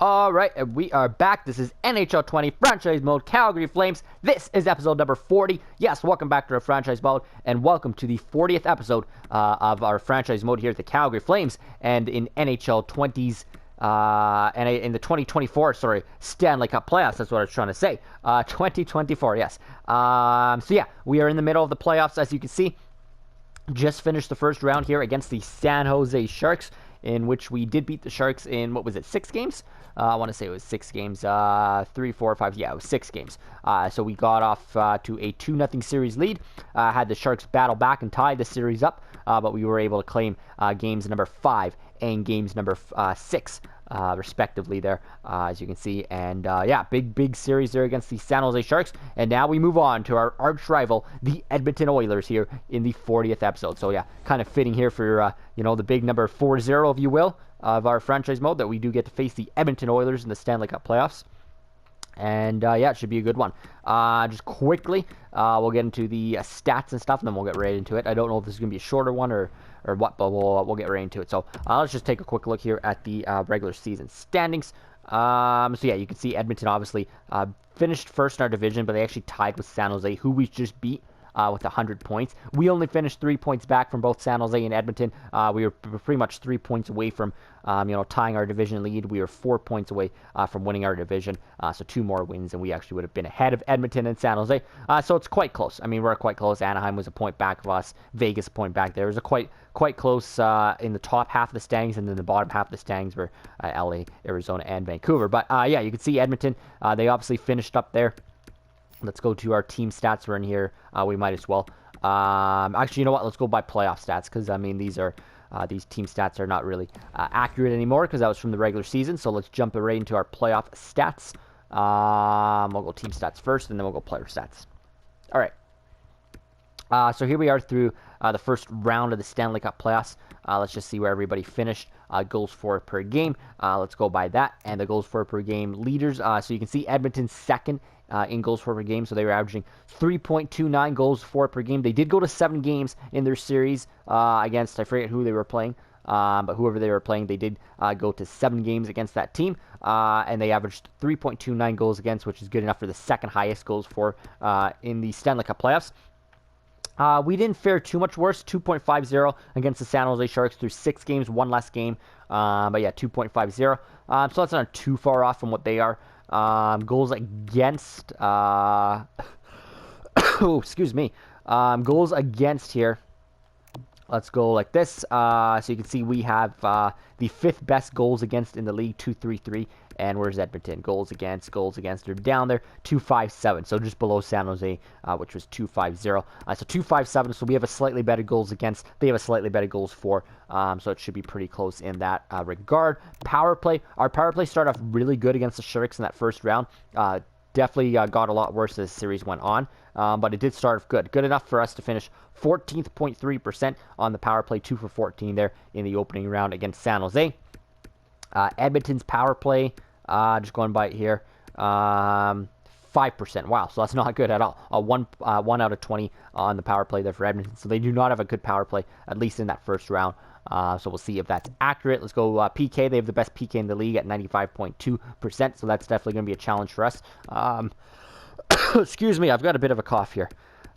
All right, and we are back. This is NHL 20 Franchise Mode Calgary Flames. This is episode number 40. Yes, welcome back to our Franchise Mode, and welcome to the 40th episode of our Franchise Mode here at the Calgary Flames, and in NHL 20's, and in the 2024, Stanley Cup playoffs. That's what I was trying to say. 2024, yes. So yeah, we are in the middle of the playoffs, as you can see. Just finished the first round here against the San Jose Sharks, in which we did beat the Sharks in, 6 games? I want to say it was 6 games, 3, 4, 5, yeah, it was 6 games. So we got off to a 2-0 series lead, had the Sharks battle back and tie the series up, but we were able to claim games number 5 and games number 6, respectively there, as you can see. And yeah, big series there against the San Jose Sharks. And now we move on to our arch rival, the Edmonton Oilers, here in the 40th episode. So yeah, kind of fitting here for, the big number 40, if you will, of our franchise mode, that we do get to face the Edmonton Oilers in the Stanley Cup playoffs. And yeah, it should be a good one. Just quickly, we'll get into the stats and stuff, and then we'll get right into it. I don't know if this is going to be a shorter one or what, but we'll get right into it. So let's just take a quick look here at the regular season standings. So yeah, you can see Edmonton obviously finished first in our division, but they actually tied with San Jose, who we just beat with 100 points. We only finished 3 points back from both San Jose and Edmonton. We were pretty much 3 points away from tying our division lead. We were 4 points away from winning our division. So 2 more wins, and we actually would have been ahead of Edmonton and San Jose. So it's quite close. I mean, we're quite close. Anaheim was a point back of us. Vegas a point back there. It was a quite close in the top half of the standings, and then the bottom half of the standings were LA, Arizona, and Vancouver. But yeah, you can see Edmonton. They obviously finished up there. Let's go to our team stats. We're in here. We might as well. Actually, you know what? Let's go by playoff stats, because I mean these team stats are not really accurate anymore, because that was from the regular season. So let's jump right into our playoff stats. We'll go team stats first, and then we'll go player stats. All right. So here we are through the first round of the Stanley Cup playoffs. Let's just see where everybody finished. Goals for per game. Let's go by that. And the goals for per game leaders. So you can see Edmonton second in goals for per game. So they were averaging 3.29 goals for per game. They did go to 7 games in their series against, I forget who they were playing. But whoever they were playing, they did go to 7 games against that team. And they averaged 3.29 goals against, which is good enough for the second highest goals for in the Stanley Cup playoffs. We didn't fare too much worse, 2.50 against the San Jose Sharks through 6 games, 1 less game. But yeah, 2.50. So that's not too far off from what they are. Goals against, oh, excuse me. Goals against here. Let's go like this. So you can see we have the 5th best goals against in the league, 2.33. And where's Edmonton? Goals against. They're down there, 2.57. So just below San Jose, which was 2.50. So 2.57. So we have a slightly better goals against. They have a slightly better goals for. So it should be pretty close in that regard. Power play. Our power play started off really good against the Sharks in that first round. Definitely got a lot worse as the series went on. But it did start off good. Good enough for us to finish 14.3% on the power play, 2 for 14 there in the opening round against San Jose. Edmonton's power play, just going by it here, 5%. Wow, so that's not good at all. 1 out of 20 on the power play there for Edmonton. So they do not have a good power play, at least in that first round. So we'll see if that's accurate. Let's go PK. They have the best PK in the league at 95.2%. So that's definitely going to be a challenge for us. Excuse me, I've got a bit of a cough here.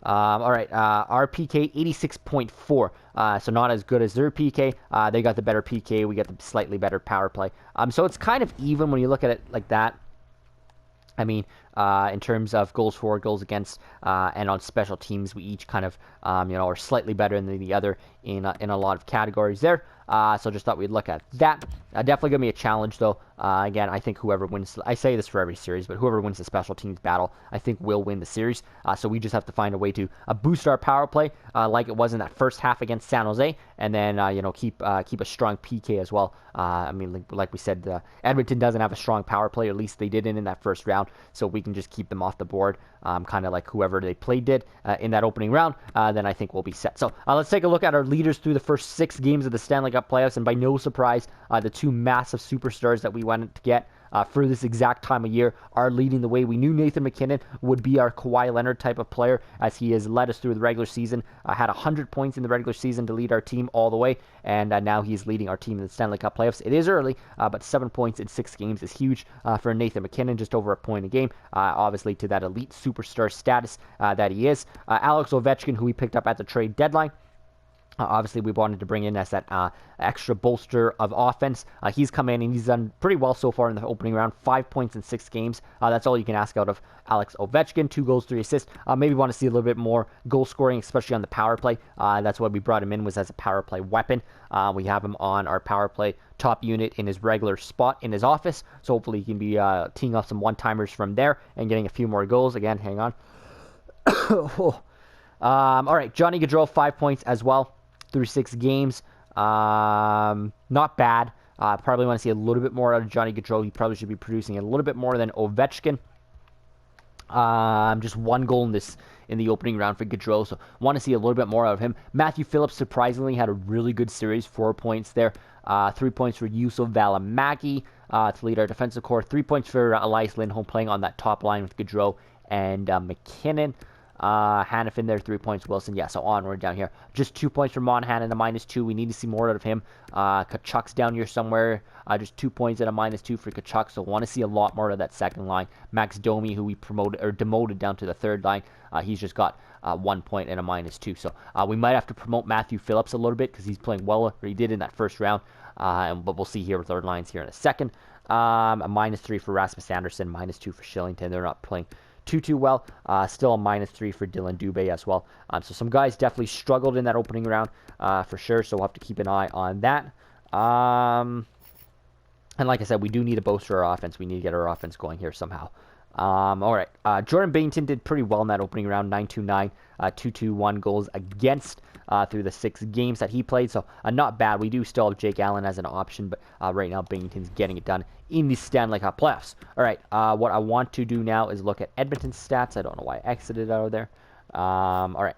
All right, our PK 86.4, so not as good as their PK. They got the better PK. We got the slightly better power play. So it's kind of even when you look at it like that. I mean, in terms of goals for, goals against, and on special teams, we each kind of, are slightly better than the other in a lot of categories there. So just thought we'd look at that. Definitely going to be a challenge, though. Again, I think whoever wins, I say this for every series, but whoever wins the special teams battle, I think will win the series. So we just have to find a way to boost our power play like it was in that first half against San Jose, and then, keep a strong PK as well. I mean, like we said, Edmonton doesn't have a strong power play, or at least they didn't in that first round. So we can just keep them off the board, kind of like whoever they played did in that opening round, then I think we'll be set. So let's take a look at our leaders through the first 6 games of the Stanley Cup playoffs, and by no surprise, the 2 massive superstars that we wanted to get for this exact time of year are leading the way. We knew Nathan MacKinnon would be our Kawhi Leonard type of player, as he has led us through the regular season. Had 100 points in the regular season to lead our team all the way, and now he's leading our team in the Stanley Cup playoffs. It is early, but 7 points in 6 games is huge for Nathan MacKinnon, just over a point a game, obviously to that elite superstar status that he is. Alex Ovechkin, who we picked up at the trade deadline, obviously, we wanted to bring in as that extra bolster of offense. He's come in and he's done pretty well so far in the opening round. 5 points in 6 games. That's all you can ask out of Alex Ovechkin. 2 goals, 3 assists. Maybe want to see a little bit more goal scoring, especially on the power play. That's why we brought him in, was as a power play weapon. We have him on our power play top unit in his regular spot in his office. So hopefully he can be teeing off some one-timers from there and getting a few more goals. Again, hang on. All right, Johnny Gaudreau, 5 points as well through 6 games. Not bad. Probably want to see a little bit more out of Johnny Gaudreau. He probably should be producing a little bit more than Ovechkin. Just 1 goal in the opening round for Gaudreau, so want to see a little bit more out of him. Matthew Phillips surprisingly had a really good series, 4 points there. 3 points for Juuso Välimäki to lead our defensive core. 3 points for Elias Lindholm playing on that top line with Gaudreau and MacKinnon. Hanifin there, 3 points. Wilson, yeah, so onward down here. Just 2 points for Monahan and a -2. We need to see more out of him. Kachuk's down here somewhere. Just 2 points and a -2 for Kachuk, so want to see a lot more of that second line. Max Domi, who we promoted or demoted down to the third line, he's just got 1 point and a -2. So we might have to promote Matthew Phillips a little bit because he's playing well, or he did in that first round. But we'll see here with our lines here in a second. A -3 for Rasmus Anderson, -2 for Shillington. They're not playing too well. Still a -3 for Dylan Dubé as well. So some guys definitely struggled in that opening round for sure, so we'll have to keep an eye on that. And like I said, we do need to bolster our offense. We need to get our offense going here somehow. All right. Jordan Binnington did pretty well in that opening round, 9-2-9, 2-2-1 goals against through the 6 games that he played. So not bad. We do still have Jake Allen as an option, but right now Binnington's getting it done in the Stanley Cup playoffs. All right. What I want to do now is look at Edmonton's stats. I don't know why I exited out of there. All right.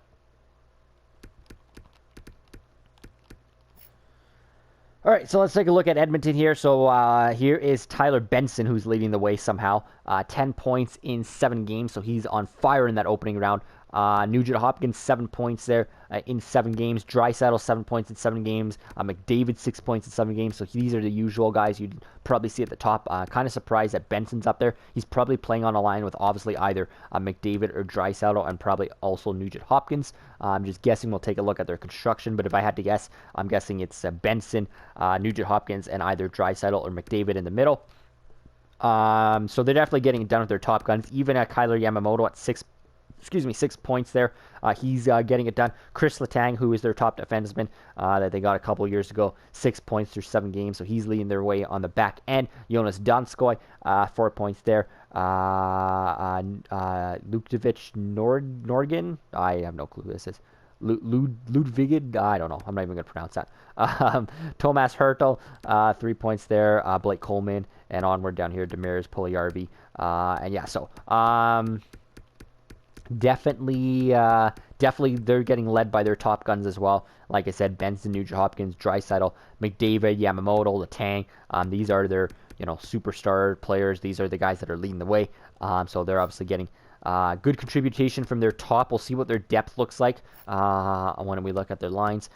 All right, so let's take a look at Edmonton here. So here is Tyler Benson, who's leading the way somehow. 10 points in 7 games, so he's on fire in that opening round. Nugent Hopkins, 7 points there in 7 games. Draisaitl, 7 points in 7 games. McDavid, 6 points in 7 games. So these are the usual guys you'd probably see at the top. Kind of surprised that Benson's up there. He's probably playing on a line with obviously either McDavid or Draisaitl, and probably also Nugent Hopkins. I'm just guessing. We'll take a look at their construction, but if I had to guess, I'm guessing it's Benson, Nugent Hopkins, and either Draisaitl or McDavid in the middle. So they're definitely getting it done with their top guns. Even at Kyler Yamamoto at 6 points there. He's getting it done. Chris Letang, who is their top defenseman that they got a couple years ago, 6 points through 7 games, so he's leading their way on the back end. Jonas Donskoy, 4 points there. Luktovic Norgin, I have no clue who this is. Ludvigid, I don't know. I'm not even going to pronounce that. Tomas Hertl, 3 points there. Blake Coleman, and onward down here, Demirs Puljujärvi. And yeah, so definitely they're getting led by their top guns as well. Like I said, Benson, Nugent Hopkins, Draisaitl, McDavid, Yamamoto, Letang. These are their superstar players. These are the guys that are leading the way. So they're obviously getting good contribution from their top. We'll see what their depth looks like when we look at their lines.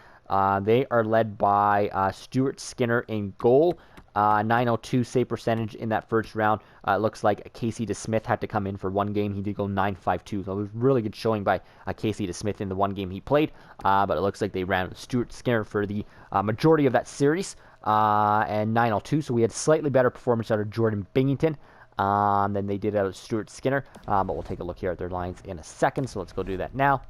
They are led by Stuart Skinner in goal. 902 save percentage in that first round. It looks like Casey DeSmith had to come in for 1 game. He did go 952. So it was really good showing by Casey DeSmith in the 1 game he played. But it looks like they ran with Stuart Skinner for the majority of that series. And 902. So we had slightly better performance out of Jordan Binnington than they did out of Stuart Skinner. But we'll take a look here at their lines in a second. So let's go do that now.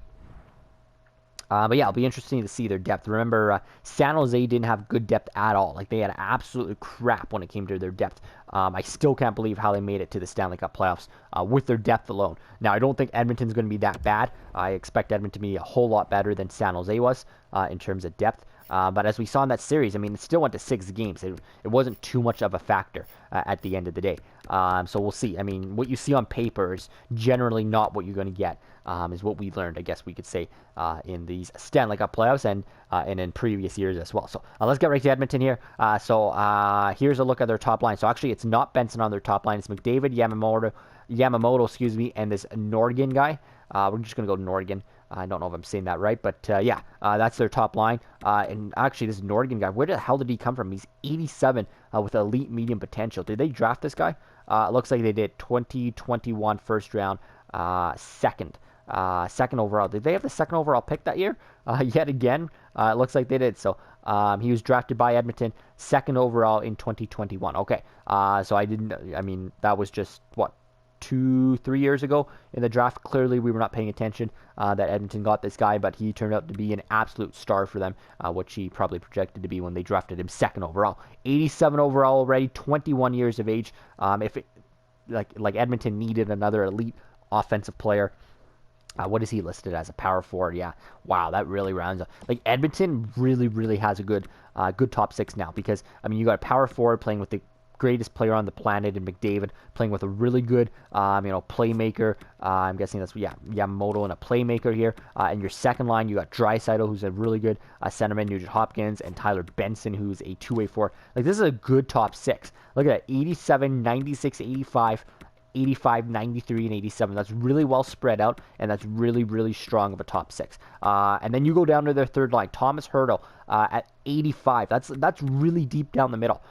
But yeah, it'll be interesting to see their depth. Remember, San Jose didn't have good depth at all. Like, they had absolutely crap when it came to their depth. I still can't believe how they made it to the Stanley Cup playoffs with their depth alone. Now, I don't think Edmonton's going to be that bad. I expect Edmonton to be a whole lot better than San Jose was in terms of depth. But as we saw in that series, I mean, it still went to 6 games. It wasn't too much of a factor at the end of the day. So we'll see. I mean, what you see on paper is generally not what you're going to get, is what we learned, I guess we could say, in these Stanley Cup playoffs and in previous years as well. So let's get right to Edmonton here. Here's a look at their top line. So actually, it's not Benson on their top line. It's McDavid, Yamamoto, excuse me, and this Nordgren guy. We're just going to go Nordgren. I don't know if I'm saying that right, but that's their top line. And actually, this Nordgren guy, where the hell did he come from? He's 87 with elite medium potential. Did they draft this guy? It looks like they did. 2021 first round, second overall. Did they have the second overall pick that year? Yet again, it looks like they did. So he was drafted by Edmonton, second overall in 2021. Okay, that was just, 2-3 years ago in the draft. Clearly, we were not paying attention that Edmonton got this guy, but he turned out to be an absolute star for them, which he probably projected to be when they drafted him second overall. 87 overall already, 21 years of age. If Edmonton needed another elite offensive player, what is he listed as? A power forward? Yeah. Wow, that really rounds up. Edmonton really, really has a good top 6 now, because you got a power forward playing with the greatest player on the planet in McDavid, playing with a really good, playmaker. I'm guessing that's Yamamoto and a playmaker here. And your second line, you got Draisaitl, who's a really good centerman, Nugent Hopkins, and Tyler Benson, who's a two-way forward. This is a good top 6. Look at that: 87, 96, 85. 85, 93, and 87. That's really well spread out, and that's really, really strong of a top 6. And then you go down to their third line, Thomas Hertl at 85. That's really deep down the middle.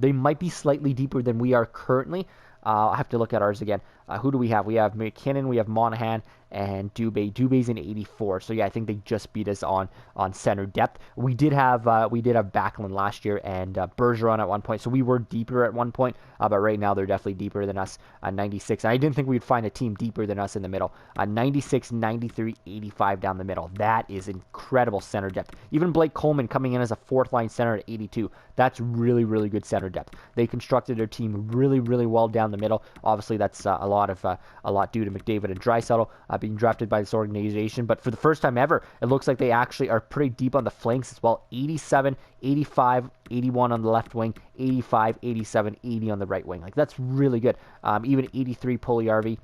They might be slightly deeper than we are currently. I'll have to look at ours again. Who do we have? We have McKinnon, we have Monahan, and Dubé. Dubé's in 84. So yeah, I think they just beat us on center depth. We did have Backlund last year and Bergeron at one point, so we were deeper at one point. But right now they're definitely deeper than us. 96. And I didn't think we'd find a team deeper than us in the middle. 96, 93, 85 down the middle. That is incredible center depth. Even Blake Coleman coming in as a fourth line center at 82. That's really, really good center depth. They constructed their team really, really well down the middle. Obviously, that's a lot due to McDavid and Draisaitl being drafted by this organization. But for the first time ever, it looks like they actually are pretty deep on the flanks as well. 87, 85, 81 on the left wing, 85, 87, 80 on the right wing. That's really good. Even 83 Puljujärvi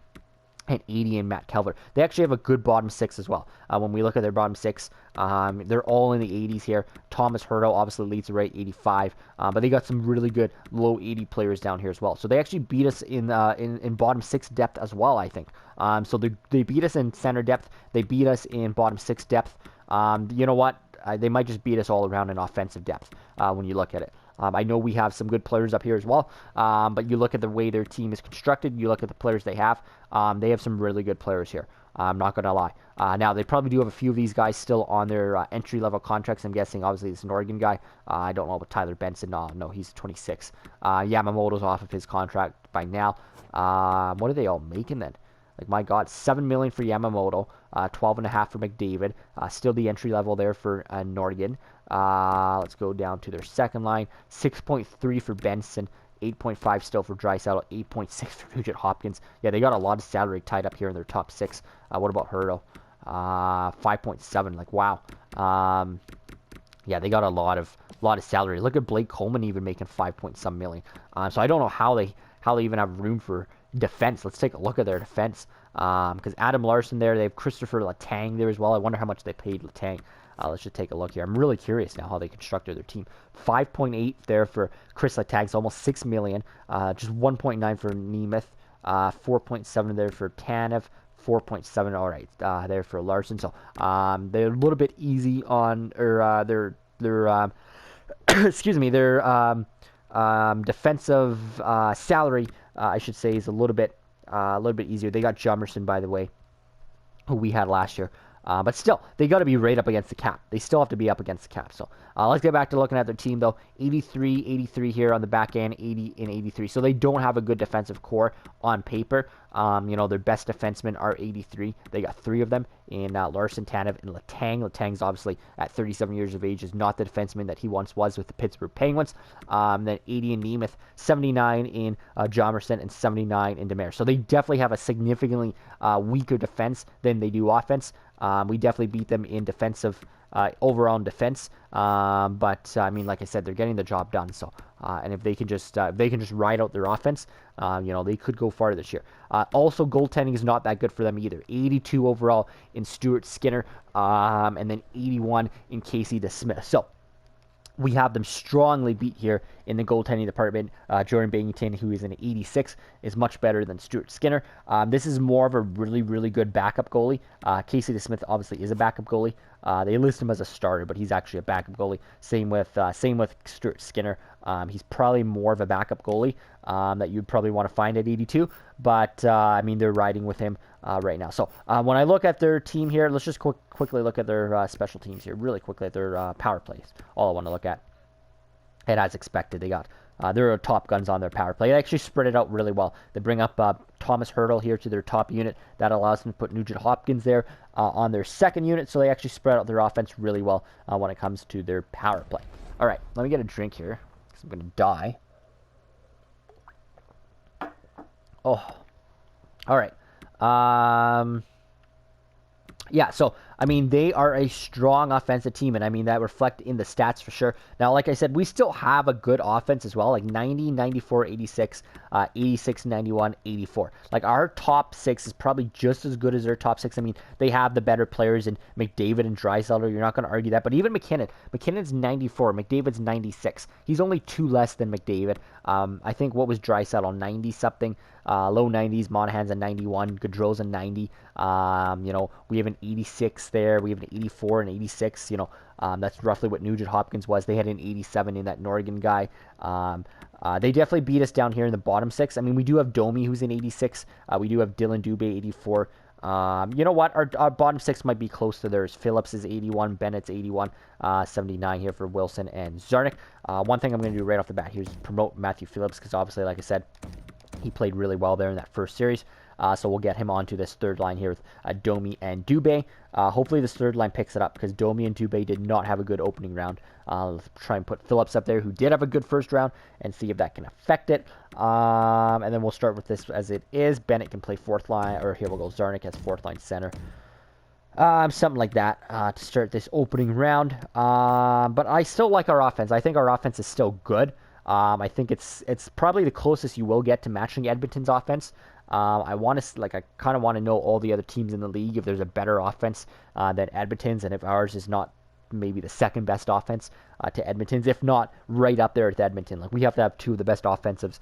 and 80 in Matt Kelver. They actually have a good bottom 6 as well. When we look at their bottom 6, they're all in the 80s here. Thomas Hertl obviously leads the right, 85. But they got some really good low 80 players down here as well. So they actually beat us in bottom 6 depth as well, I think. So they beat us in center depth. They beat us in bottom 6 depth. You know what? They might just beat us all around in offensive depth when you look at it. I know we have some good players up here as well, but you look at the way their team is constructed, you look at the players they have some really good players here. I'm not going to lie. Now, they probably do have a few of these guys still on their entry-level contracts. I'm guessing, obviously, this is an Oregon guy. I don't know about Tyler Benson. No, he's 26. Yamamoto's off of his contract by now. What are they all making then? My God, $7 million for Yamamoto, $12.5 million for McDavid. Still the entry level there for Nordgren. Let's go down to their second line. 6.3 for Benson, 8.5 still for Draisaitl, 8.6 for Nugent Hopkins. Yeah, they got a lot of salary tied up here in their top 6. What about Hertl? 5.7. Wow. Yeah, they got a lot of salary. Look at Blake Coleman even making 5.some million. So I don't know how they even have room for defense. Let's take a look at their defense. Because Adam Larsson there, they have Christopher Letang there as well. I wonder how much they paid Letang. Let's just take a look here. I'm really curious now how they constructed their team. 5.8 there for Chris Letang, so almost $6 million. Just 1.9 for Nemeth. 4.7 there for Tanev. 4.7, all right, there for Larson. So they're a little bit easy on their excuse me, their defensive salary, I should say, is a little bit easier. They got Jomerson, by the way, who we had last year. But still, they got to be right up against the cap. They still have to be up against the cap. So let's get back to looking at their team, though. 83 here on the back end, 80 and 83. So they don't have a good defensive core on paper. Their best defensemen are 83. They got 3 of them in Larson, Tanev, and Letang. Letang's obviously at 37 years of age is not the defenseman that he once was with the Pittsburgh Penguins. Then 80 in Nemeth, 79 in Jomerson, and 79 in Demers. So they definitely have a significantly weaker defense than they do offense. We definitely beat them in defensive overall in defense. But I mean, like I said, they're getting the job done. So, and if they can just ride out their offense, they could go far this year. Also, goaltending is not that good for them either. 82 overall in Stuart Skinner, and then 81 in Casey DeSmith. So we have them strongly beat here in the goaltending department. Jordan Binnington, who is an 86, is much better than Stuart Skinner. This is more of a really, really good backup goalie. Casey DeSmith obviously is a backup goalie. They list him as a starter, but he's actually a backup goalie. Same with Stuart Skinner. He's probably more of a backup goalie that you'd probably want to find at 82. But, I mean, they're riding with him right now. So, when I look at their team here, let's just quickly look at their special teams here. Really quickly at their power plays. All I want to look at. And as expected, they're top guns on their power play. They actually spread it out really well. They bring up Thomas Hertl here to their top unit. That allows them to put Nugent Hopkins there on their second unit. So they actually spread out their offense really well when it comes to their power play. All right, let me get a drink here because I'm going to die. Oh, all right. Yeah, so, I mean, they are a strong offensive team, and I mean, that reflect in the stats for sure. Now, like I said, we still have a good offense as well, like 90, 94, 86, 86, 91, 84. Like, our top six is probably just as good as their top six. I mean, they have the better players in McDavid and Draisaitl. You're not going to argue that, but even McKinnon's 94, McDavid's 96. He's only 2 less than McDavid. I think, what was Draisaitl, 90-something? Low 90s, Monahan's a 91, Gaudreau's a 90. We have an 86 there. We have an 84 and 86. That's roughly what Nugent Hopkins was. They had an 87 in that Norrigan guy. They definitely beat us down here in the bottom six. I mean, we do have Domi, who's an 86. We do have Dylan Dubé, 84. You know what? Our bottom six might be close to theirs. Phillips is 81, Bennett's 81, 79 here for Wilson and Zarnik. One thing I'm going to do right off the bat here is promote Matthew Phillips because obviously, like I said, he played really well there in that first series. So we'll get him onto this third line here with Domi and Dubé. Hopefully this third line picks it up because Domi and Dubé did not have a good opening round. Let's try and put Phillips up there, who did have a good first round, and see if that can affect it. And then we'll start with this as it is. Bennett can play fourth line, or here we'll go. Zarnik as fourth line center. Something like that to start this opening round. But I still like our offense. I think our offense is still good. I think it's probably the closest you will get to matching Edmonton's offense. I kind of want to know all the other teams in the league if there's a better offense than Edmonton's, and if ours is not maybe the second best offense to Edmonton's, if not right up there with Edmonton. Like, we have to have two of the best offensive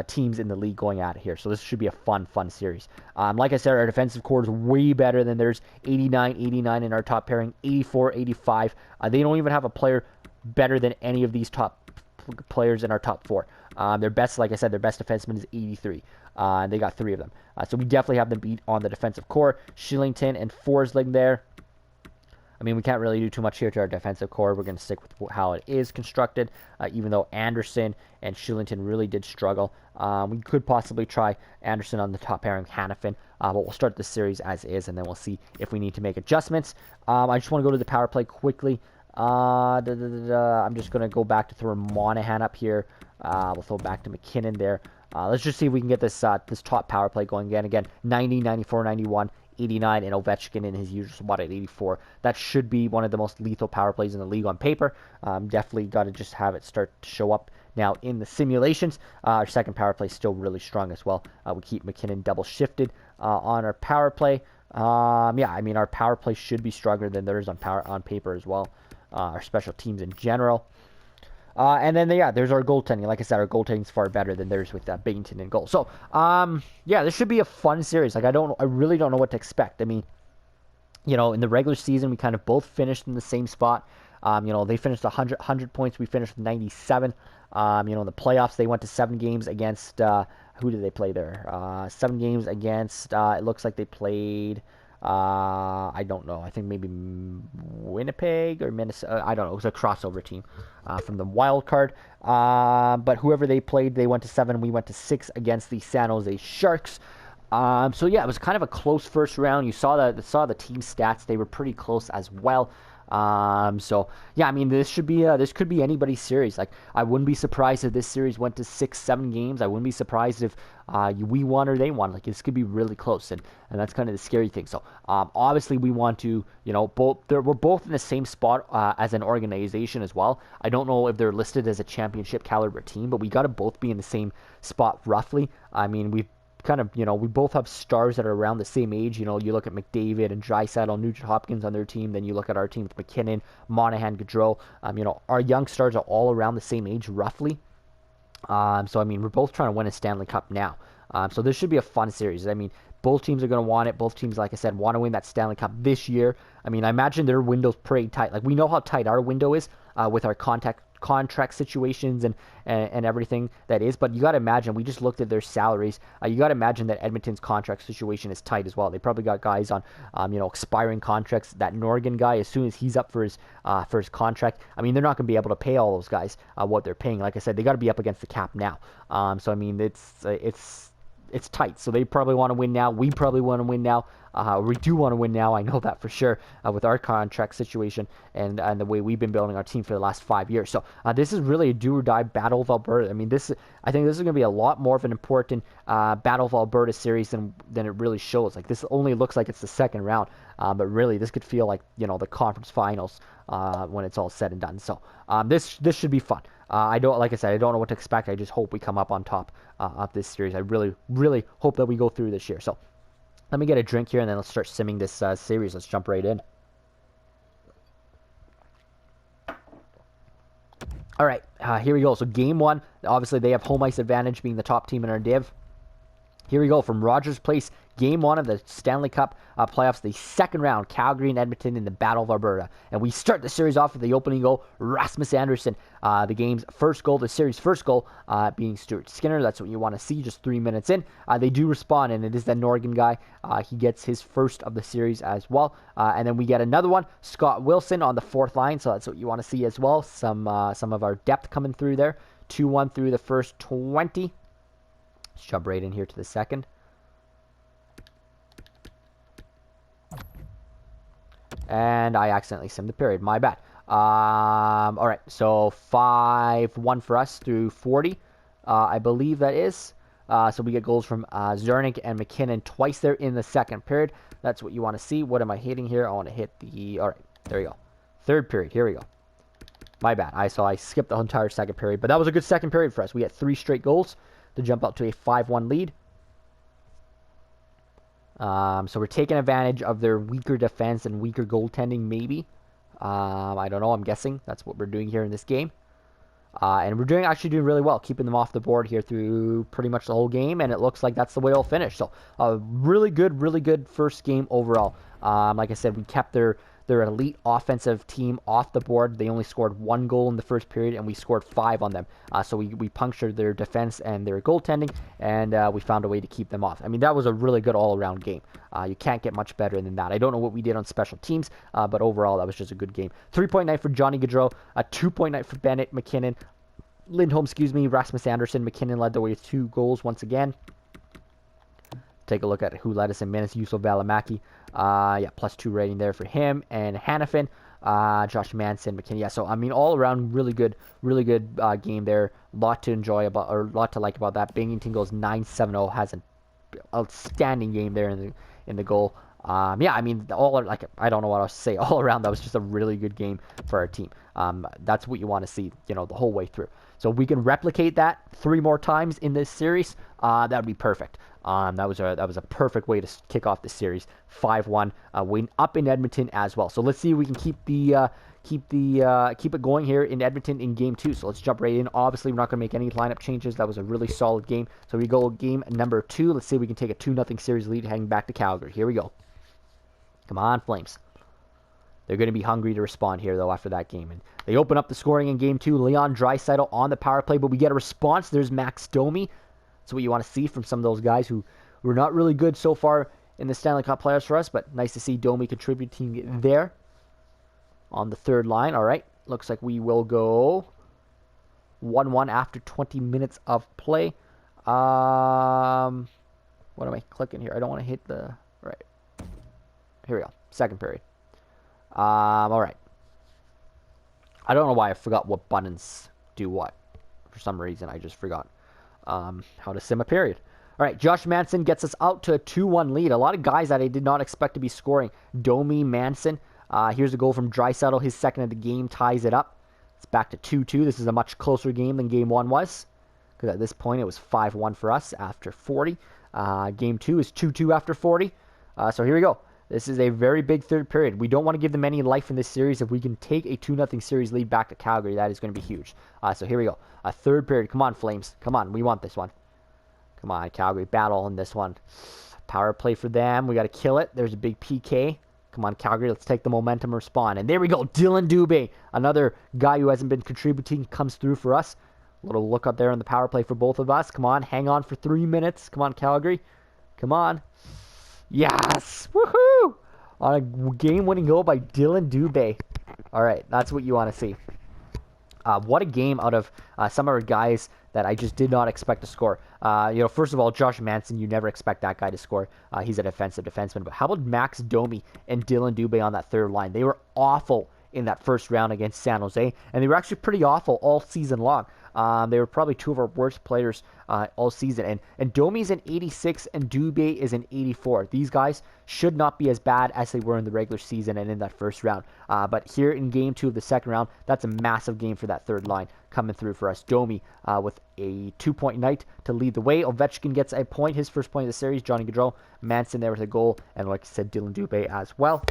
teams in the league going at it here. So this should be a fun series. Like I said, our defensive core is way better than theirs. 89 in our top pairing, 84, 85. They don't even have a player better than any of these top players in our top four. Their best, like I said, their best defenseman is 83. And they got 3 of them. So we definitely have them beat on the defensive core. Shillington and Forsling there. I mean, we can't really do too much here to our defensive core. We're going to stick with how it is constructed, even though Anderson and Shillington really did struggle. We could possibly try Anderson on the top pairing with Hannafin, but we'll start the series as is, and then we'll see if we need to make adjustments. I just want to go to the power play quickly. I'm just going to go back to throw Monahan up here. We'll throw back to McKinnon there. Let's just see if we can get this top power play going again. 90, 94, 91, 89, and Ovechkin in his usual spot at 84. That should be one of the most lethal power plays in the league on paper. Definitely got to just have it start to show up now in the simulations. Our second power play is still really strong as well. We keep McKinnon double shifted on our power play. Yeah, I mean, our power play should be stronger than theirs on paper as well. Our special teams in general. And then, yeah, there's our goaltending. Like I said, our goaltending is far better than theirs with Binnington in goal. So, yeah, this should be a fun series. Like, I really don't know what to expect. I mean, in the regular season, we kind of both finished in the same spot. They finished 100 points. We finished with 97. In the playoffs, they went to 7 games against, who did they play there? 7 games against, it looks like they played... I don't know. I think maybe Winnipeg or Minnesota. I don't know. It was a crossover team from the wild card. But whoever they played, they went to 7. We went to 6 against the San Jose Sharks. So yeah, it was kind of a close first round. You saw the team stats; they were pretty close as well. So yeah, I mean, this could be anybody's series. Like, I wouldn't be surprised if this series went to 6-7 games. I wouldn't be surprised if we won or they won. Like, this could be really close, and that's kind of the scary thing. So obviously we want to, we're both in the same spot as an organization as well. I don't know if they're listed as a championship caliber team, but we got to both be in the same spot roughly. I mean, we've kind of, we both have stars that are around the same age. You look at McDavid and Draisaitl, Nugent Hopkins on their team. Then you look at our team with McKinnon, Monahan, Gaudreau. Our young stars are all around the same age roughly. So I mean, we're both trying to win a Stanley Cup now. So this should be a fun series. I mean, both teams are going to want it. Both teams, like I said, want to win that Stanley Cup this year. I mean, I imagine their window's pretty tight. Like, we know how tight our window is with our contract situations and everything that is, but you got to imagine, we just looked at their salaries. You got to imagine that Edmonton's contract situation is tight as well. They probably got guys on expiring contracts. That Norgan guy, as soon as he's up for his contract, I mean, they're not going to be able to pay all those guys what they're paying. Like I said, they got to be up against the cap now. So I mean, it's tight. So they probably want to win now. We probably want to win now. We do want to win now. I know that for sure with our contract situation and the way we've been building our team for the last 5 years. So this is really a do or die Battle of Alberta. I mean, I think this is going to be a lot more of an important Battle of Alberta series than it really shows. Like, this only looks like it's the second round, but really this could feel like the conference finals when it's all said and done. So this should be fun. Like I said, I don't know what to expect. I just hope we come up on top of this series. I really, really hope that we go through this year. So let me get a drink here, and then let's start simming this series. Let's jump right in. All right, here we go. So game one, obviously they have home ice advantage, being the top team in our div. Here we go from Rogers Place, game one of the Stanley Cup playoffs, the second round, Calgary and Edmonton in the Battle of Alberta. And we start the series off with the opening goal, Rasmus Andersson, the game's first goal, the series' first goal, being Stuart Skinner. That's what you want to see just 3 minutes in. They do respond, and it is that Norgan guy. He gets his first of the series as well. And then we get another one, Scott Wilson on the fourth line, so that's what you want to see as well. Some of our depth coming through there. 2-1 through the first 20. Let's jump right in here to the second. And I accidentally simmed the period. My bad. All right, so 5-1 for us through 40. I believe that is. So we get goals from Zernick and McKinnon twice there in the second period. That's what you want to see. What am I hitting here? I want to hit the... All right, there you go. Third period. Here we go. My bad. I skipped the entire second period. But that was a good second period for us. We had 3 straight goals to jump out to a 5-1 lead. So we're taking advantage of their weaker defense and weaker goaltending, maybe. I don't know. I'm guessing that's what we're doing here in this game. And we're actually doing really well, keeping them off the board here through pretty much the whole game, and it looks like that's the way it'll finish. So really good first game overall. Like I said, we kept their elite offensive team off the board. They only scored 1 goal in the first period, and we scored 5 on them. So we punctured their defense and their goaltending, and we found a way to keep them off. I mean, that was a really good all-around game. You can't get much better than that. I don't know what we did on special teams, but overall, that was just a good game. 3.9 for Johnny Gaudreau, a 2.9 for Bennett, McKinnon, Lindholm, Rasmus Andersson. McKinnon led the way with 2 goals once again. Take a look at who led us in minutes. Yusuf Valimaki, +2 rating there for him. And Hannafin, Josh Manson, McKinney. Yeah, so I mean, all around really good game there. Lot to enjoy about, or lot to like about that. Binghamton goes 9-7-0, has an outstanding game there in the goal. I mean, I don't know what else to say. All around, that was just a really good game for our team. That's what you want to see, the whole way through. So if we can replicate that 3 more times in this series, that would be perfect. That was a perfect way to kick off the series. 5-1, win up in Edmonton as well. So let's see if we can keep it going here in Edmonton in game 2. So let's jump right in. Obviously, we're not going to make any lineup changes. That was a really solid game. So we go game number 2. Let's see if we can take a 2-0 series lead heading back to Calgary. Here we go. Come on, Flames. They're going to be hungry to respond here, though, after that game. And they open up the scoring in game 2. Leon Draisaitl on the power play, but we get a response. There's Max Domi. That's what you want to see from some of those guys who were not really good so far in the Stanley Cup playoffs for us, but nice to see Domi contributing there on the third line. All right, looks like we will go 1-1 after 20 minutes of play. What am I clicking here? I don't want to hit the... Right. Here we go. Second period. All right. I don't know why I forgot what buttons do what. For some reason, I just forgot how to sim a period. All right, Josh Manson gets us out to a 2-1 lead. A lot of guys that I did not expect to be scoring. Domi, Manson. Here's a goal from Draisaitl. His second of the game ties it up. It's back to 2-2. This is a much closer game than Game 1 was. Because at this point, it was 5-1 for us after 40. Game 2 is 2-2 after 40. So here we go. This is a very big third period. We don't want to give them any life in this series. If we can take a 2-0 series lead back to Calgary, that is going to be huge. So here we go. A third period. Come on, Flames. Come on. We want this one. Come on, Calgary. Battle in this one. Power play for them. We got to kill it. There's a big PK. Come on, Calgary. Let's take the momentum and respond. And there we go. Dylan Dubé, another guy who hasn't been contributing, comes through for us. A little look up there on the power play for both of us. Come on. Hang on for 3 minutes. Come on, Calgary. Come on. Yes! Woohoo! On a game-winning goal by Dylan Dubé. All right, that's what you want to see. What a game out of some of our guys that I just did not expect to score. First of all, Josh Manson, you never expect that guy to score. He's a defensive defenseman. But how about Max Domi and Dylan Dubé on that third line? They were awful in that first round against San Jose, and they were actually pretty awful all season long. They were probably two of our worst players all season. And Domi's an 86 and Dubé is an 84. These guys should not be as bad as they were in the regular season and in that first round. But here in Game 2 of the second round, that's a massive game for that third line coming through for us. Domi with a 2-point night to lead the way. Ovechkin gets a point, his first point of the series. Johnny Gaudreau, Manson there with a goal. And like I said, Dylan Dubé as well.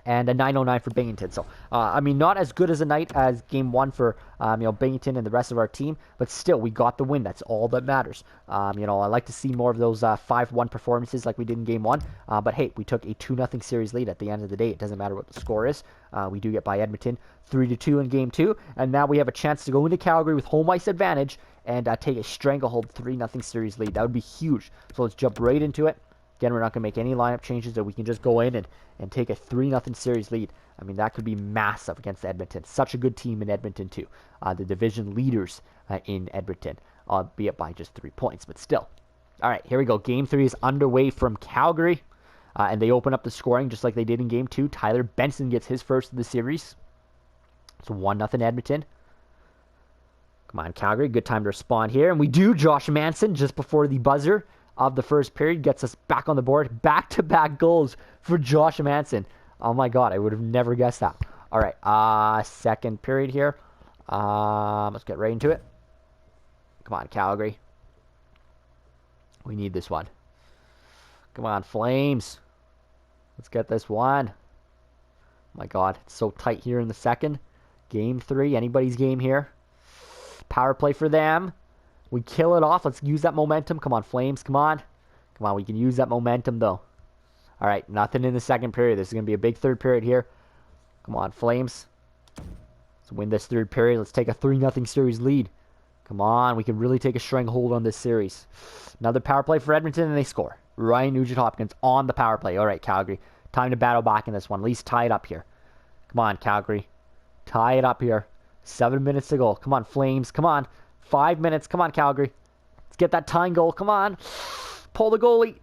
And a 909 for Binghamton. So, not as good as a night as Game 1 for, Binghamton and the rest of our team. But still, we got the win. That's all that matters. I like to see more of those 5-1 performances like we did in Game 1. But, hey, we took a 2-0 series lead at the end of the day. It doesn't matter what the score is. We do get by Edmonton 3-2 in Game 2. And now we have a chance to go into Calgary with home ice advantage and take a stranglehold 3-0 series lead. That would be huge. So, let's jump right into it. Again, we're not going to make any lineup changes, that we can just go in and take a 3-0 series lead. I mean, that could be massive against Edmonton. Such a good team in Edmonton, too. The division leaders in Edmonton, albeit by just 3 points, but still. All right, here we go. Game 3 is underway from Calgary, and they open up the scoring just like they did in Game 2. Tyler Benson gets his first of the series. It's 1-0 Edmonton. Come on, Calgary. Good time to respond here. And we do. Josh Manson just before the buzzer of the first period gets us back on the board. Back-to-back goals for Josh Manson. Oh my god, I would have never guessed that. All right, second period here. Let's get right into it. Come on, Calgary. We need this one. Come on, Flames. Let's get this one. Oh my god, it's so tight here in the second. Game 3, anybody's game here. Power play for them. We kill it off. Let's use that momentum. Come on, Flames. Come on. Come on, we can use that momentum, though. All right, nothing in the second period. This is going to be a big third period here. Come on, Flames. Let's win this third period. Let's take a 3-0 series lead. Come on, we can really take a stranglehold on this series. Another power play for Edmonton, and they score. Ryan Nugent-Hopkins on the power play. All right, Calgary. Time to battle back in this one. At least tie it up here. Come on, Calgary. Tie it up here. 7 minutes to go. Come on, Flames. Come on. 5 minutes. Come on, Calgary. Let's get that tying goal. Come on. Pull the goalie.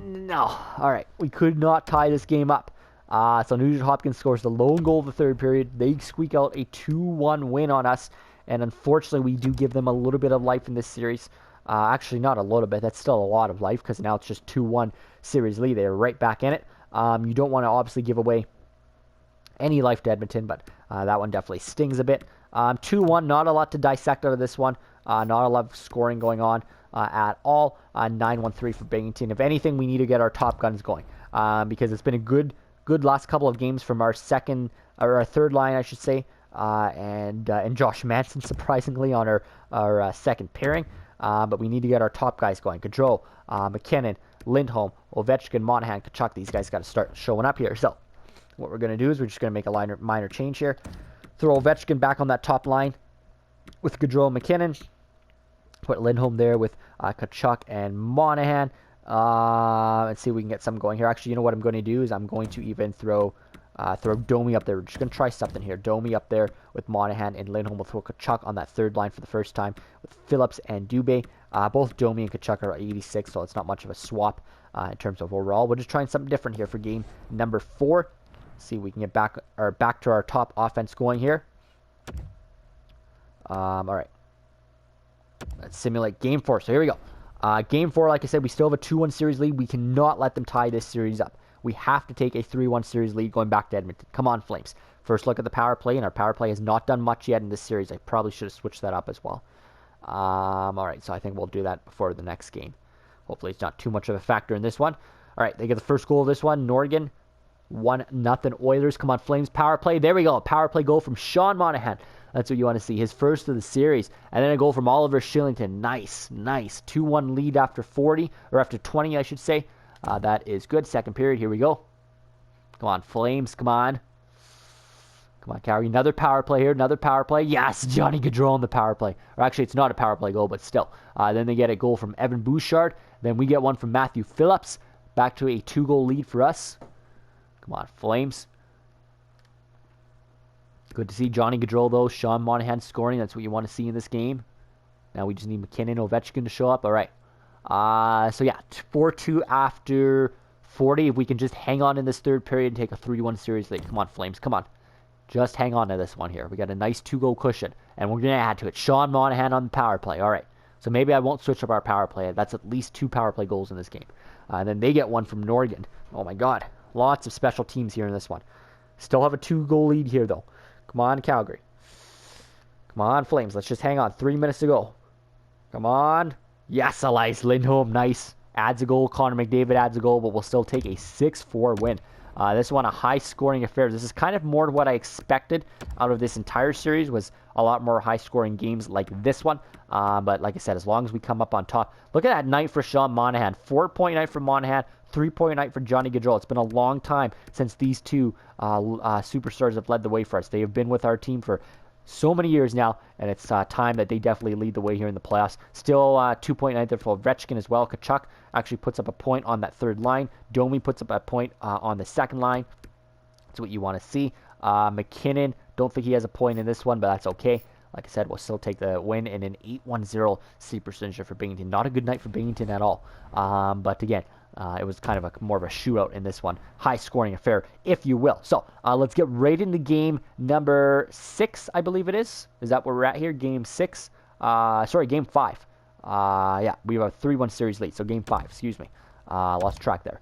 No. All right. We could not tie this game up. So Nugent-Hopkins scores the lone goal of the third period. They squeak out a 2-1 win on us. And unfortunately, we do give them a little bit of life in this series. Actually, not a little bit. That's still a lot of life because now it's just 2-1 series lead. They're right back in it. You don't want to obviously give away any life to Edmonton, but that one definitely stings a bit. 2-1, not a lot to dissect out of this one. Not a lot of scoring going on at all. 9-1-3 for Binghamton. If anything, we need to get our top guns going because it's been a good last couple of games from our third line, I should say, and Josh Manson surprisingly on our second pairing. But we need to get our top guys going. Gaudreau, McKinnon, Lindholm, Ovechkin, Monahan, Tkachuk. These guys got to start showing up here. So what we're going to do is we're just going to make a minor change here. Throw Ovechkin back on that top line with Gaudreau and McKinnon. Put Lindholm there with Tkachuk and Monahan. Let's see if we can get something going here. Actually, you know what I'm going to do is I'm going to even throw Domi up there. We're just going to try something here. Domi up there with Monahan and Lindholm. We'll throw Tkachuk on that third line for the first time with Phillips and Dubé. Both Domi and Tkachuk are 86, so it's not much of a swap in terms of overall. We're just trying something different here for game number 4. See if we can get back to our top offense going here. All right. Let's simulate game 4. So here we go. Game 4, like I said, we still have a 2-1 series lead. We cannot let them tie this series up. We have to take a 3-1 series lead going back to Edmonton. Come on, Flames. First look at the power play, and our power play has not done much yet in this series. I probably should have switched that up as well. All right, so I think we'll do that before the next game. Hopefully it's not too much of a factor in this one. All right, they get the first goal of this one. Norgan, 1-0 Oilers. Come on, Flames. Power play. There we go. Power play goal from Sean Monahan. That's what you want to see. His first of the series. And then a goal from Oliver Shillington. Nice, nice. 2-1 lead after 40, or after 20, I should say. That is good. Second period. Here we go. Come on, Flames. Come on. Come on, Calgary. Another power play here. Another power play. Yes, Johnny Gaudreau on the power play. Or actually, it's not a power play goal, but still. Then they get a goal from Evan Bouchard. Then we get one from Matthew Phillips. Back to a 2-goal lead for us. Come on, Flames. Good to see Johnny Gaudreau, though. Sean Monahan scoring. That's what you want to see in this game. Now we just need McKinnon, Ovechkin to show up. All right. So, yeah, 4-2 after 40. If we can just hang on in this third period and take a 3-1 series lead. Come on, Flames. Come on. Just hang on to this one here. We got a nice 2-goal cushion. And we're going to add to it. Sean Monahan on the power play. All right. So maybe I won't switch up our power play. That's at least 2 power play goals in this game. And then they get one from Norgan. Oh, my God. Lots of special teams here in this one. Still have a 2-goal lead here, though. Come on, Calgary. Come on, Flames. Let's just hang on. 3 minutes to go. Come on. Yes, Elias Lindholm. Nice. Adds a goal. Connor McDavid adds a goal, but we'll still take a 6-4 win. This one, a high-scoring affair. This is kind of more what I expected out of this entire series, was a lot more high-scoring games like this one. But like I said, as long as we come up on top. Look at that night for Sean Monahan. 4-point night for Monahan. 3-point night for Johnny Gaudreau. It's been a long time since these two superstars have led the way for us. They have been with our team for so many years now, and it's time that they definitely lead the way here in the playoffs. Still 2-point night there for Ovechkin as well. Kachuk actually puts up a point on that third line. Domi puts up a point on the second line. That's what you want to see. McKinnon, don't think he has a point in this one, but that's okay. Like I said, we'll still take the win in an 8-1-0 save percentage for Binghamton. Not a good night for Binghamton at all. But again, it was kind of more of a shootout in this one. High-scoring affair, if you will. So, let's get right into game number 6, I believe it is. Is that where we're at here? Game 6? Game 5. Yeah, we have a 3-1 series lead. So, game 5, excuse me. Lost track there.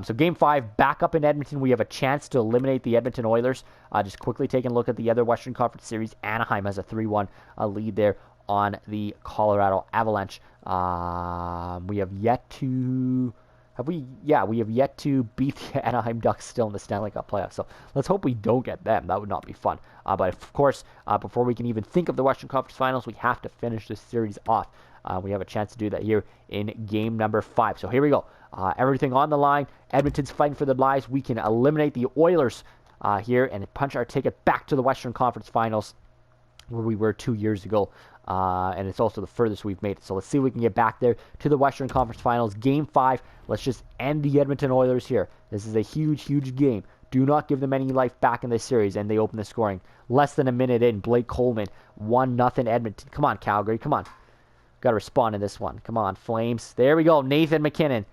So, game 5, back up in Edmonton. We have a chance to eliminate the Edmonton Oilers. Just quickly taking a look at the other Western Conference series. Anaheim has a 3-1 lead there on the Colorado Avalanche. We have yet to... we have yet to beat the Anaheim Ducks still in the Stanley Cup playoffs. So let's hope we don't get them. That would not be fun. But of course, before we can even think of the Western Conference Finals, we have to finish this series off. We have a chance to do that here in game number 5. So here we go. Everything on the line. Edmonton's fighting for their lives. We can eliminate the Oilers here and punch our ticket back to the Western Conference Finals, where we were 2 years ago. And it's also the furthest we've made it. So let's see if we can get back there to the Western Conference Finals. Game 5. Let's just end the Edmonton Oilers here. This is a huge, huge game. Do not give them any life back in this series. And they open the scoring. Less than a minute in. Blake Coleman. 1-0 Edmonton. Come on, Calgary. Come on. Got to respond in this one. Come on, Flames. There we go. Nathan McKinnon.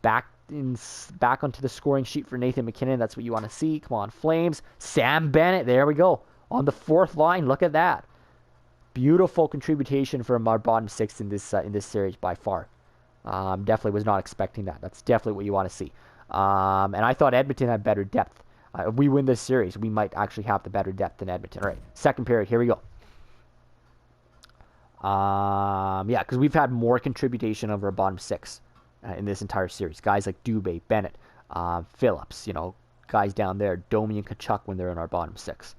Back onto the scoring sheet for Nathan McKinnon. That's what you want to see. Come on, Flames. Sam Bennett. There we go. On the 4th line. Look at that. Beautiful contribution from our bottom 6 in this series by far. Definitely was not expecting that. That's definitely what you want to see. And I thought Edmonton had better depth. If we win this series, we might actually have the better depth than Edmonton. All right, second period. Here we go. Yeah, because we've had more contribution over our bottom 6 in this entire series. Guys like Dubé, Bennett, Phillips, guys down there, Domi and Kachuk when they're in our bottom 6.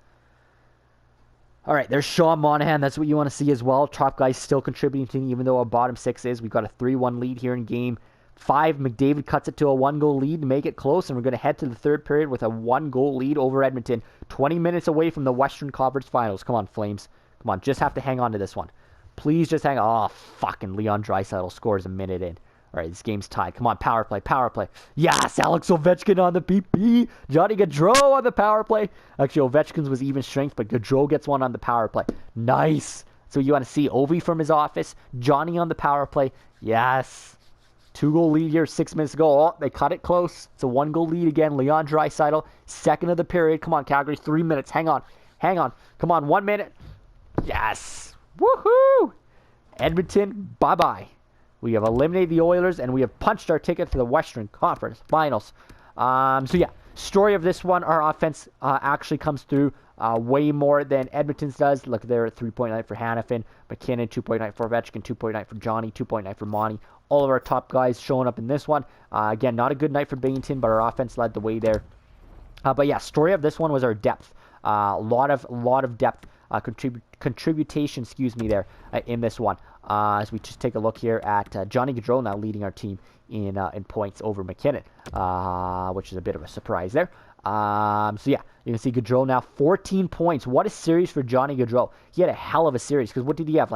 All right, there's Sean Monahan. That's what you want to see as well. Top guys still contributing, even though our bottom 6 is. We've got a 3-1 lead here in game 5. McDavid cuts it to a 1-goal lead to make it close, and we're going to head to the third period with a 1-goal lead over Edmonton. 20 minutes away from the Western Conference Finals. Come on, Flames. Come on, just have to hang on to this one. Please just hang on. Oh, fucking Leon Draisaitl scores a minute in. All right, this game's tied. Come on, power play, power play. Yes, Alex Ovechkin on the PP. Johnny Gaudreau on the power play. Actually, Ovechkin's was even strength, but Gaudreau gets one on the power play. Nice. So you want to see Ovi from his office. Johnny on the power play. Yes. 2-goal lead here, 6 minutes to go. Oh, they cut it close. It's a 1-goal lead again. Leon Draisaitl, second of the period. Come on, Calgary, 3 minutes. Hang on. Come on, 1 minute. Yes. Woohoo! Edmonton, bye-bye. We have eliminated the Oilers, and we have punched our ticket to the Western Conference Finals. Story of this one, our offense actually comes through way more than Edmonton's does. Look there at 3.9 night for Hanifin, McKinnon, 2.9 night for Ovechkin, 2.9 night for Johnny, 2.9 night for Monty. All of our top guys showing up in this one. Again, not a good night for Binghamton, but our offense led the way there. Story of this one was our depth. A lot of depth contribution, there in this one. As we just take a look here at Johnny Gaudreau now leading our team in points over McKinnon, which is a bit of a surprise there. You can see Gaudreau now 14 points. What a series for Johnny Gaudreau. He had a hell of a series because what did he have?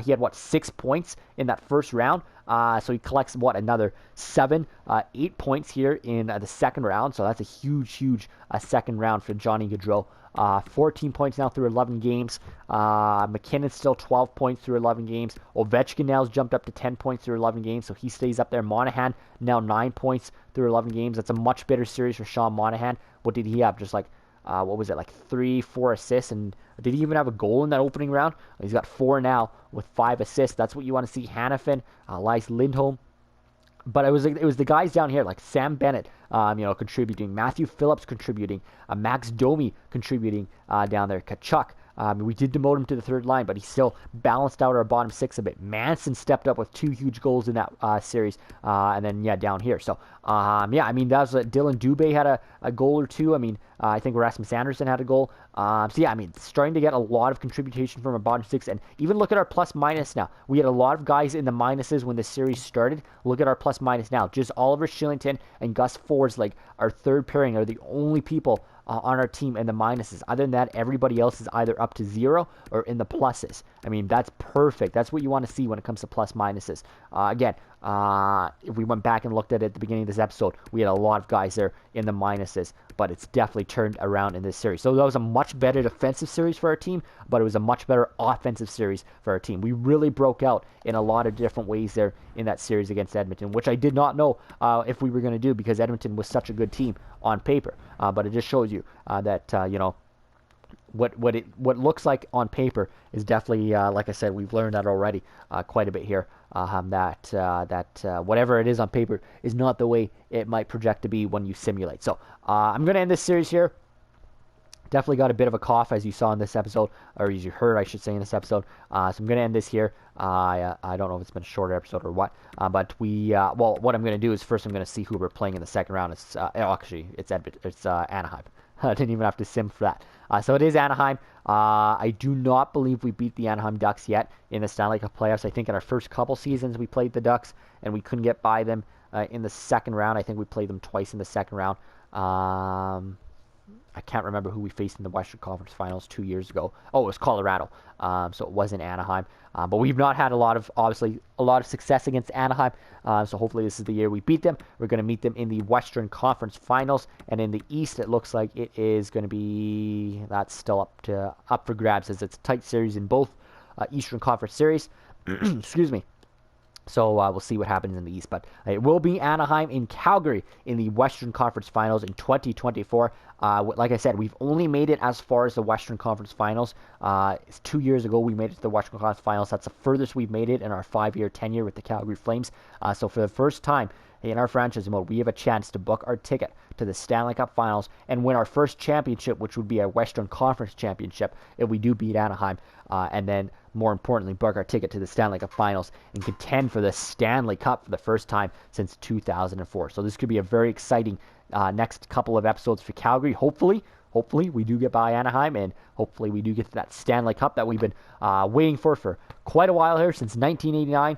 He had 6 points in that first round. So he collects another 8 points here in the second round. So that's a huge second round for Johnny Gaudreau. 14 points now through 11 games. McKinnon still 12 points through 11 games. Ovechkin now has jumped up to 10 points through 11 games, so he stays up there. Monahan now 9 points through 11 games. That's a much better series for Sean Monahan. What did he have? Just 3-4 assists, and did he even have a goal in that opening round? He's got 4 now with 5 assists. That's what you want to see. Hanifin, Elias Lindholm. But it was the guys down here like Sam Bennett, contributing, Matthew Phillips contributing, Max Domi contributing down there, Kachuk. We did demote him to the third line, but he still balanced out our bottom 6 a bit. Manson stepped up with 2 huge goals in that series, and then down here. So that was Dylan Dubé had a goal or 2. I think Rasmus Anderson had a goal. Starting to get a lot of contribution from our bottom 6, and even look at our plus minus now. We had a lot of guys in the minuses when the series started. Look at our plus minus now. Just Oliver Shillington and Gus Forsling, our third pairing, are the only people on our team in the minuses. Other than that, everybody else is either up to 0 or in the pluses. That's perfect. That's what you want to see when it comes to plus minuses. If we went back and looked at it at the beginning of this episode, we had a lot of guys there in the minuses, but it's definitely turned around in this series. So that was a much better defensive series for our team, but it was a much better offensive series for our team. We really broke out in a lot of different ways there in that series against Edmonton, which I did not know if we were going to do because Edmonton was such a good team on paper. But it just shows you that what looks like on paper is definitely, like I said, we've learned that already quite a bit here. That whatever it is on paper is not the way it might project to be when you simulate. So I'm going to end this series here. Definitely got a bit of a cough, as you saw in this episode, or as you heard, I should say, in this episode. So I'm going to end this here. I don't know if it's been a shorter episode or what, but what I'm going to do is first I'm going to see who we're playing in the second round. It's Anaheim. I didn't even have to sim for that. So it is Anaheim. I do not believe we beat the Anaheim Ducks yet in the Stanley Cup playoffs. I think in our first couple seasons we played the Ducks and we couldn't get by them in the second round. I think we played them twice in the second round. I can't remember who we faced in the Western Conference Finals 2 years ago. Oh, it was Colorado. So it wasn't Anaheim. But we've not had a lot of success against Anaheim. So hopefully this is the year we beat them. We're going to meet them in the Western Conference Finals. And in the East, it looks like it is going to be, that's still up for grabs, as it's a tight series in both Eastern Conference series. Excuse me. So we'll see what happens in the East. But it will be Anaheim in Calgary in the Western Conference Finals in 2024. Like I said, we've only made it as far as the Western Conference Finals. 2 years ago, we made it to the Western Conference Finals. That's the furthest we've made it in our 5-year tenure with the Calgary Flames. So for the first time in our franchise mode, we have a chance to book our ticket to the Stanley Cup Finals and win our first championship, which would be a Western Conference championship if we do beat Anaheim. And then, more importantly, book our ticket to the Stanley Cup Finals and contend for the Stanley Cup for the first time since 2004. So this could be a very exciting next couple of episodes for Calgary. Hopefully we do get by Anaheim, and hopefully we do get to that Stanley Cup that we've been waiting for quite a while here, since 1989.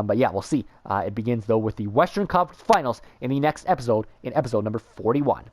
But yeah, we'll see. It begins, though, with the Western Conference Finals in the next episode, in episode number 41.